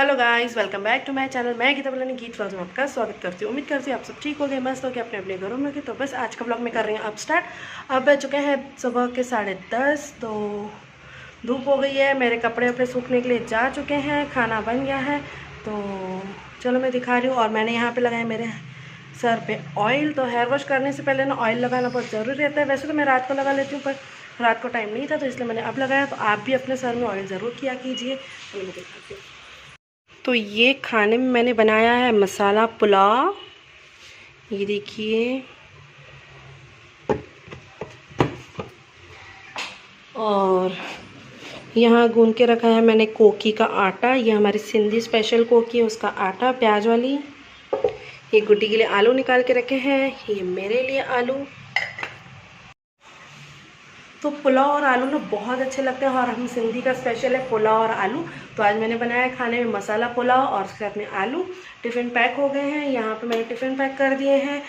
Hello guys, welcome back to my channel. मैं गीता बलानी गीत vlogs में आपका स्वागत करती हूँ। उम्मीद करती हूँ आप सब ठीक हो गए, मस्त हो गए अपने अपने घरों में। तो बस आज का व्लॉग में कर रही हूँ अब स्टार्ट। अब बज चुके हैं सुबह के 10:30। तो धूप हो गई है, मेरे कपड़े वपड़े सूखने के लिए जा चुके हैं, खाना बन गया है। तो चलो मैं दिखा रही हूँ। और मैंने यहाँ पर लगाया मेरे सर पे ऑयल। तो हेयर वॉश करने से पहले ना ऑयल लगाना बहुत ज़रूरी रहता है। वैसे तो मैं रात को लगा लेती हूँ, पर रात को टाइम नहीं था तो इसलिए मैंने अब लगाया। तो आप भी अपने सर में ऑयल ज़रूर किया कीजिए। चलो मैं दिखाती हूँ। तो ये खाने में मैंने बनाया है मसाला पुलाव। ये देखिए, और यहाँ गूंद के रखा है मैंने कोकी का आटा। ये हमारी सिंधी स्पेशल कोकी है, उसका आटा प्याज वाली। ये गुड्डी के लिए आलू निकाल के रखे हैं, ये मेरे लिए आलू। तो पुलाव और आलू ना बहुत अच्छे लगते हैं, और हम सिंधी का स्पेशल है पुलाव और आलू। तो आज मैंने बनाया है खाने में मसाला पुलाव और साथ में आलू। टिफ़िन पैक हो गए हैं, यहाँ पे मैंने टिफ़िन पैक कर दिए हैं।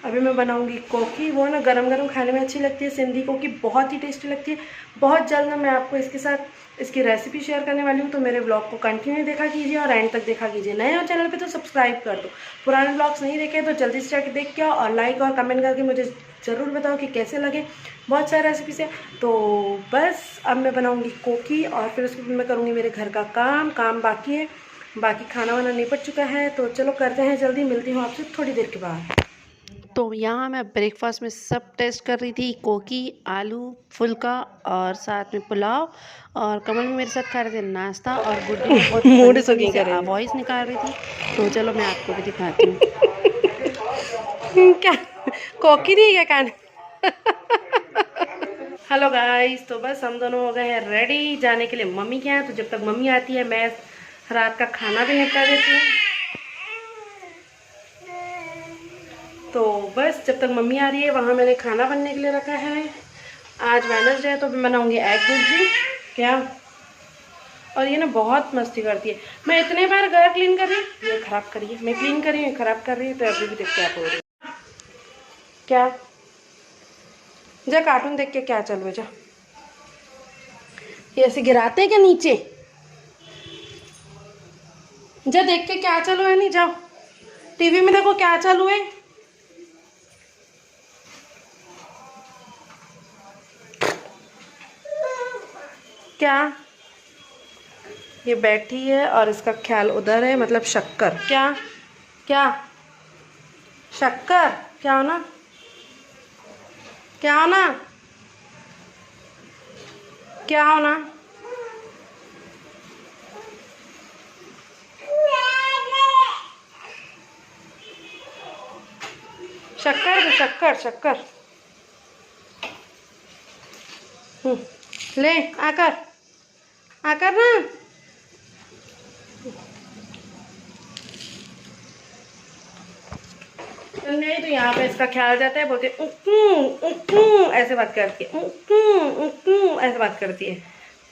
अभी मैं बनाऊंगी कोकी। वो ना गरम गरम खाने में अच्छी लगती है, सिंधी कोकी बहुत ही टेस्टी लगती है। बहुत जल्द ना मैं आपको इसके साथ इसकी रेसिपी शेयर करने वाली हूँ। तो मेरे ब्लॉग को कंटिन्यू देखा कीजिए और एंड तक देखा कीजिए। नए हो चैनल पे तो सब्सक्राइब कर दो, पुराने ब्लॉग्स नहीं देखे तो जल्दी से जाके देख के आओ, और लाइक और कमेंट करके मुझे ज़रूर बताओ कि कैसे लगे। बहुत सारी रेसिपीज़ है। तो बस अब मैं बनाऊंगी कोकी, और फिर उसके बाद मैं करूँगी मेरे घर का काम बाकी है। बाकी खाना वाना निपट चुका है। तो चलो करते हैं जल्दी, मिलती हूँ आपसे थोड़ी देर के बाद। तो यहाँ मैं ब्रेकफास्ट में सब टेस्ट कर रही थी, कोकी, आलू, फुल्का और साथ में पुलाव। और कमल भी मेरे साथ खा रहे थे नाश्ता, और गुड्डी भी बहुत फनी से वॉइस निकाल रही थी। तो चलो मैं आपको भी दिखाती हूँ। क्या कोकी दी क्या कान? हेलो गाइस, तो बस हम दोनों हो गए हैं रेडी जाने के लिए मम्मी के यहाँ। तो जब तक मम्मी आती है मैं रात का खाना भी निपटा देती हूँ। तो बस जब तक मम्मी आ रही है, वहाँ मैंने खाना बनने के लिए रखा है। आज वेडनेसडे है तो मैं बनाऊंगी एग भुर्जी। क्या? और ये ना बहुत मस्ती करती है। मैं इतने बार घर क्लीन कर रही हूँ, ये खराब करी है। मैं क्लीन कर रही हूँ, खराब कर रही है। तो अभी भी देखते आप हो रही है क्या? जा कार्टून देख के क्या चलो जा। ये ऐसे गिराते हैं क्या नीचे? जा देख के क्या चालू है। नहीं जाओ, टीवी में देखो क्या चालू है। क्या? ये बैठी है और इसका ख्याल उधर है, मतलब शक्कर। क्या क्या शक्कर? क्या हो ना, क्या हो ना, क्या हो ना? शक्कर दो, शक्कर शक्कर। ले आकर, आकर ना। नहीं तो यहाँ पे इसका ख्याल जाता है, बोलते ऐसे बात करती है, ऐसे बात करती है।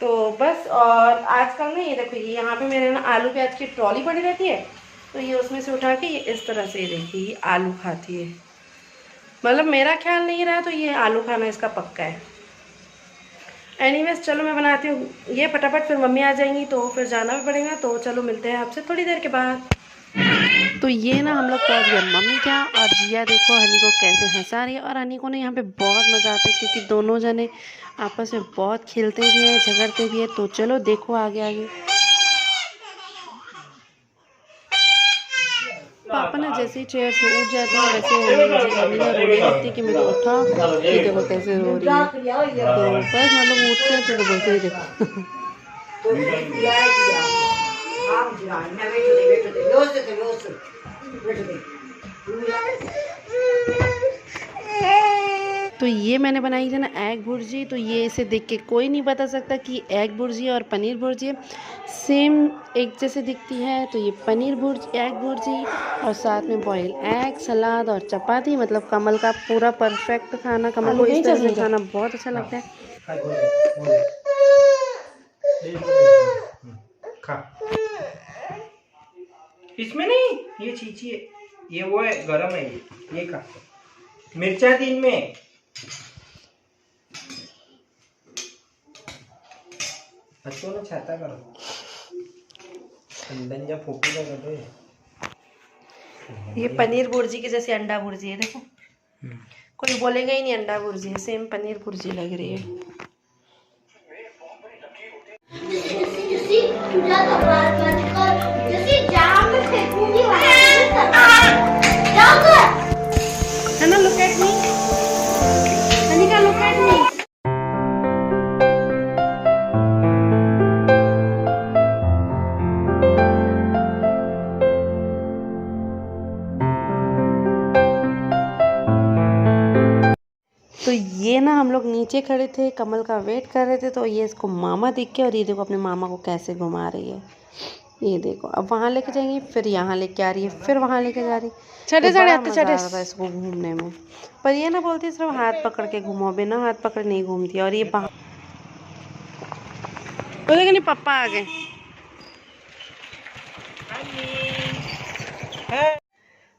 तो बस, और आजकल ना ये देखो, ये यहाँ पे मेरे ना आलू प्याज की ट्रॉली पड़ी रहती है। तो ये उसमें से उठा के ये इस तरह से, ये देखिए, ये आलू खाती है। मतलब मेरा ख्याल नहीं रहा तो ये आलू खाना इसका पक्का है। एनीवेज चलो मैं बनाती हूँ ये फटाफट, फिर मम्मी आ जाएंगी तो फिर जाना भी पड़ेगा। तो चलो मिलते हैं आपसे थोड़ी देर के बाद। तो ये ना हम लोग पहुँच गए मम्मी क्या, और जिया देखो हनी को कैसे हंसा रही है। और हनी को ना यहाँ पे बहुत मज़ा आता है, क्योंकि दोनों जने आपस में बहुत खेलते भी हैं, झगड़ते भी हैं। तो चलो देखो आगे आगे। पापा ना जैसे ही चेयर से उठ जाते हैं, वैसे हनी ना रोने लगती है कि मेरे को उठा। ये देखो कैसे रो रही है। तो बस मतलब उठते हैं तो बोलते ही देखो। तो ये मैंने बनाई थी ना एग भुर्जी। तो ये इसे देख के कोई नहीं बता सकता कि एग भुर्जी और पनीर भुर्जी है, सेम एक जैसे दिखती है। तो ये पनीर भुर्जी, एग भुर्जी, और साथ में बॉयल एग, सलाद और चपाती। मतलब कमल का पूरा परफेक्ट खाना। कमल को इस तरह से खाना बहुत अच्छा लगता है। इसमें नहीं, ये चीची है, ये वो है, गरम है ये खा। मिर्चा दिन में अच्छो ना छाता करो। अंडा फोटो का कर रहे। ये पनीर भुर्जी की जैसे अंडा भुर्जी है, देखो कोई बोलेगा ही नहीं अंडा भुर्जी है, सेम पनीर भुर्जी लग रही है। है ना, look at me, Anika look at me. तो ये ना हम लोग नीचे खड़े थे, कमल का वेट कर रहे थे, तो ये इसको मामा दिख के, और ये देखो अपने मामा को कैसे घुमा रही है। ये देखो अब वहाँ लेके जाएंगी, फिर यहाँ लेके आ रही है, फिर वहाँ लेके जा रही है। तो बड़ा मजा आ रहा था इसको घूमने में। पर ये ना बोलती है सिर्फ हाथ पकड़ के घूमो, बिना हाथ पकड़ नहीं घूमती। और ये बोलेगा नहीं पापा आ गए।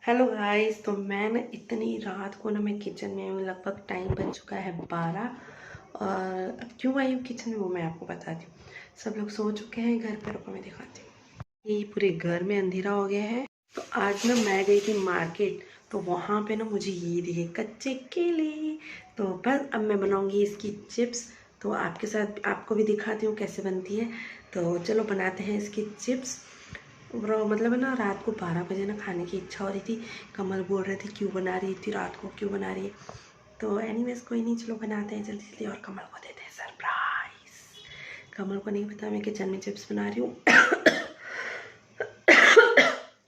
हेलो गाइस, तो मैं ना इतनी रात को ना मैं किचन में हूँ, लगभग टाइम बन चुका है 12। और अब क्यों आई हूँ किचन में वो मैं आपको बताती हूँ। सब लोग सो चुके हैं घर पर, रुको मैं दिखाती हूँ। ये पूरे घर में अंधेरा हो गया है। तो आज ना मैं गई थी मार्केट, तो वहाँ पे ना मुझे ये दिखे कच्चे केले। तो बस अब मैं बनाऊँगी इसकी चिप्स, तो आपके साथ आपको भी दिखाती हूँ कैसे बनती है। तो चलो बनाते हैं इसकी चिप्स। मतलब है ना, रात को 12 बजे ना खाने की इच्छा हो रही थी। कमल बोल रहे थे क्यों बना रही थी रात को, क्यों बना रही है। तो एनीवेज कोई नहीं, चलो बनाते हैं जल्दी जल्दी और कमल को देते हैं सरप्राइज। कमल को नहीं पता मैं किचन में चिप्स बना रही हूँ।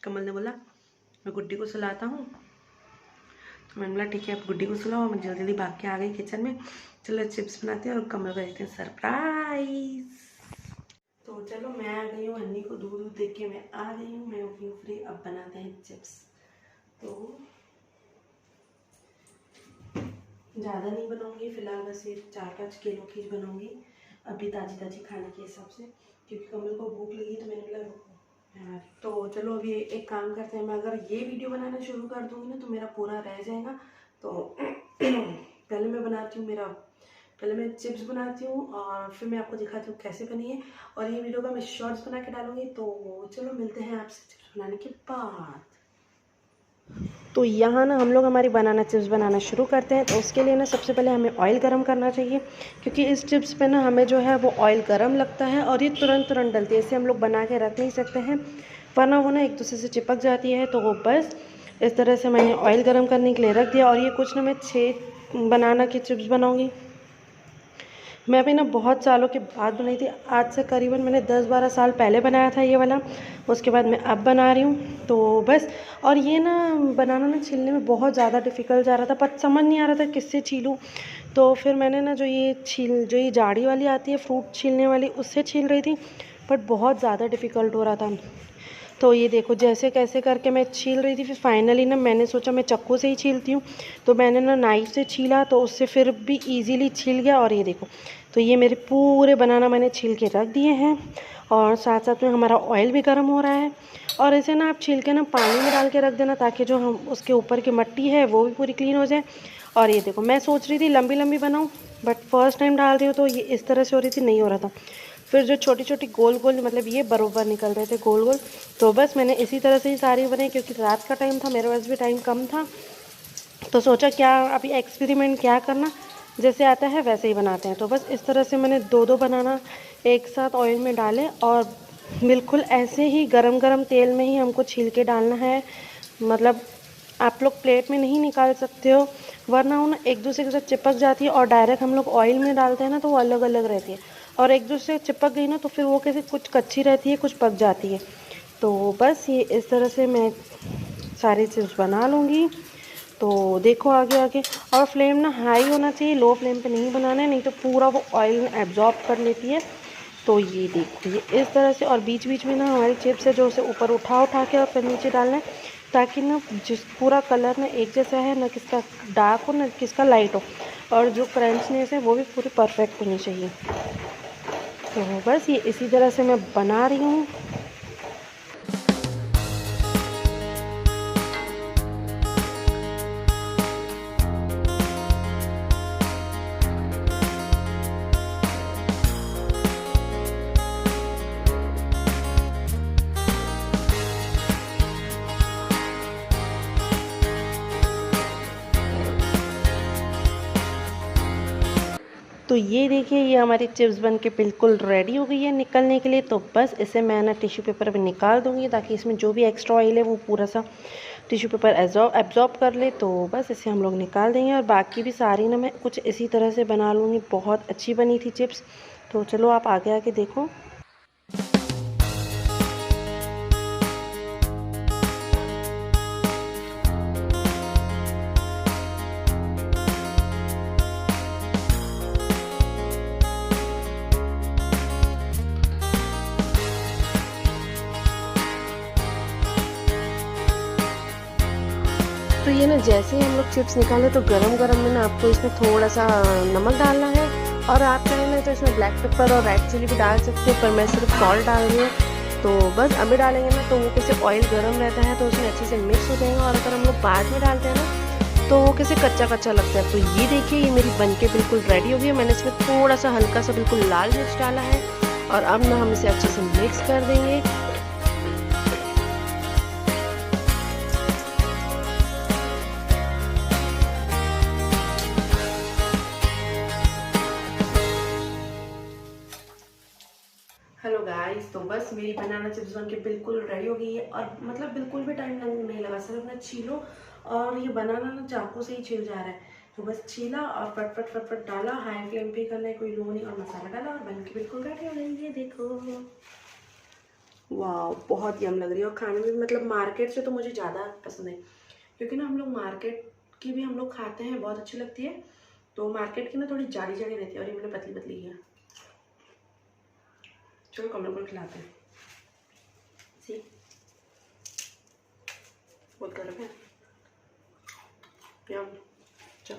कमल ने बोला मैं गुड्डी को सुलाता हूँ, तो मैंने बोला ठीक है आप गुड्डी को सुलाओ। मैं जल्दी जल्दी भाग के आ गई किचन में। चलो चिप्स बनाते हैं और कमल को देते हैं सरप्राइज। तो चलो मैं आ गई हूँ, अन्नी को दूध दूध देख के मैं आ गई हूँ, मैं होगी फ्री। अब बनाते हैं चिप्स। तो ज़्यादा नहीं बनाऊंगी फिलहाल, बस ये 4-5 किलो की बनाऊंगी अभी ताज़ी ताज़ी खाने के हिसाब से, क्योंकि कमल को भूख लगी तो मैंने बोला रुको यार। तो चलो अभी एक काम करते हैं, मैं अगर ये वीडियो बनाना शुरू कर दूँगी ना तो मेरा पूरा रह जाएगा। तो पहले मैं बनाती हूँ पहले मैं चिप्स बनाती हूँ और फिर मैं आपको दिखाती हूँ कैसे बनी है। और ये वीडियो का मैं शॉर्ट्स बना के डालूँगी। तो चलो मिलते हैं आपसे चिप्स बनाने के बाद। तो यहाँ ना हम लोग हमारी बनाना चिप्स बनाना शुरू करते हैं। तो उसके लिए ना सबसे पहले हमें ऑयल गरम करना चाहिए, क्योंकि इस चिप्स पे ना हमें जो है वो ऑयल गरम लगता है और ये तुरंत डलती है। इसे हम लोग बना के रख नहीं सकते हैं, वरना वो ना एक दूसरे से चिपक जाती है। तो वो बस इस तरह से मैंने ऑयल गरम करने के लिए रख दिया। और ये कुछ ना मैं 6 बनाना की चिप्स बनाऊँगी। मैं भी ना बहुत सालों के बाद बनाई थी, आज से करीबन मैंने 10-12 साल पहले बनाया था ये वाला। उसके बाद मैं अब बना रही हूँ। तो बस, और ये ना बनाना ना छीलने में बहुत ज़्यादा डिफ़िकल्ट जा रहा था, पर समझ नहीं आ रहा था किससे छीलूँ। तो फिर मैंने ना जो ये जाड़ी वाली आती है फ्रूट छीलने वाली, उससे छील रही थी, बट बहुत ज़्यादा डिफ़िकल्ट हो रहा था। तो ये देखो जैसे कैसे करके मैं छील रही थी, फिर फाइनली ना मैंने सोचा मैं चाकू से ही छीलती हूँ। तो मैंने ना नाइफ़ से छीला, तो उससे फिर भी इजीली छील गया। और ये देखो, तो ये मेरे पूरे बनाना मैंने छील के रख दिए हैं। और साथ साथ में हमारा ऑयल भी गर्म हो रहा है। और इसे ना आप छील के ना पानी में डाल के रख देना, ताकि जो हम उसके ऊपर की मिट्टी है वो भी पूरी क्लीन हो जाए। और ये देखो, मैं सोच रही थी लंबी लंबी बनाऊँ, बट फर्स्ट टाइम डाल रही हूँ तो ये इस तरह से हो रही थी, नहीं हो रहा था। फिर जो छोटी छोटी गोल गोल, मतलब ये बराबर निकल रहे थे गोल गोल। तो बस मैंने इसी तरह से ही सारी बनाई, क्योंकि रात का टाइम था, मेरे पास भी टाइम कम था। तो सोचा क्या अभी एक्सपेरिमेंट क्या करना, जैसे आता है वैसे ही बनाते हैं। तो बस इस तरह से मैंने 2-2 बनाना एक साथ ऑयल में डाले, और बिल्कुल ऐसे ही गरम गरम तेल में ही हमको छील के डालना है। मतलब आप लोग प्लेट में नहीं निकाल सकते हो, वरना वो ना एक दूसरे के साथ चिपक जाती है। और डायरेक्ट हम लोग ऑयल में डालते हैं ना तो वो अलग अलग रहती है, और एक दूसरे से चिपक गई ना तो फिर वो कैसे कुछ कच्ची रहती है, कुछ पक जाती है। तो बस ये इस तरह से मैं सारी चीज़ बना लूँगी। तो देखो आगे आगे, और फ्लेम ना हाई होना चाहिए, लो फ्लेम पे नहीं बनाना है, नहीं तो पूरा वो ऑयल एब्जॉर्ब कर लेती है। तो ये देखो ये इस तरह से, और बीच बीच में ना हमारी चिप्स है जो उसे ऊपर उठा के और फिर नीचे डालना है, ताकि ना जिस पूरा कलर ना एक जैसा है, ना किसका डार्क हो ना किसका लाइट हो, और जो क्रंचनेस है वो भी पूरी परफेक्ट होनी चाहिए। तो बस ये इसी तरह से मैं बना रही हूँ। ये देखिए, ये हमारी चिप्स बन के बिल्कुल रेडी हो गई है निकलने के लिए। तो बस इसे मैं ना टिश्यू पेपर पे निकाल दूँगी ताकि इसमें जो भी एक्स्ट्रा ऑयल है वो पूरा सा टिश्यू पेपर एब्जॉर्ब कर ले। तो बस इसे हम लोग निकाल देंगे और बाकी भी सारी ना मैं कुछ इसी तरह से बना लूँगी। बहुत अच्छी बनी थी चिप्स। तो चलो आप आगे आके देखो। तो ये ना जैसे ही हम लोग चिप्स निकाले तो गरम गरम में ना आपको इसमें थोड़ा सा नमक डालना है, और आप चाहें ना तो इसमें ब्लैक पेपर और रेड चिली भी डाल सकते हो, पर मैं सिर्फ सॉल्ट डाल रही हूँ। तो बस अभी डालेंगे ना तो वो कैसे ऑयल गर्म रहता है तो उसमें अच्छे से मिक्स हो जाएगा, और अगर हम लोग बाद में डालते हैं ना तो वो कैसे कच्चा कच्चा लगता है। तो ये देखिए, ये मेरी बन के बिल्कुल रेडी हो गई है। मैंने इसमें थोड़ा सा हल्का सा बिल्कुल लाल मिर्च डाला है, और अब ना हम इसे अच्छे से मिक्स कर देंगे। हेलो गाइस, तो बस मेरी बनाना चिप्स बन के बिल्कुल रेडी हो गई है, और मतलब बिल्कुल भी टाइम नहीं लगा, सिर्फ ना छीलो और ये बनाना ना चाकू से ही छिल जा रहा है। तो बस छीला और फटफट फटफट डाला, हाई फ्लेम पे करना है, कोई लो नहीं, और मसाला डाला और बन के बिल्कुल रेडी हो गई है। देखो, वाह, बहुत यम लग रही है। और खाने में मतलब मार्केट से तो मुझे ज़्यादा पसंद है, क्योंकि ना हम लोग मार्केट की भी हम लोग खाते हैं, बहुत अच्छी लगती है। तो मार्केट की ना थोड़ी जाड़ी जाड़ी रहती है, और ये मैंने पतली पतली है। चलो कमरे को खिलाते हैं। सी बहुत गर्म है। यम, चलो।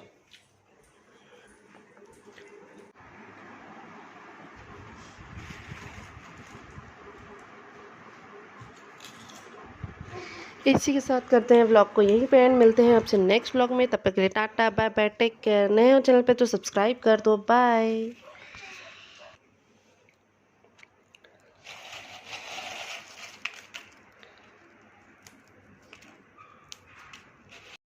इसी के साथ करते हैं व्लॉग को यहीं पे एंड। मिलते हैं आपसे नेक्स्ट व्लॉग में, तब तक के लिए tata bye bye, take care. नए हो चैनल पे तो सब्सक्राइब कर दो। बाय।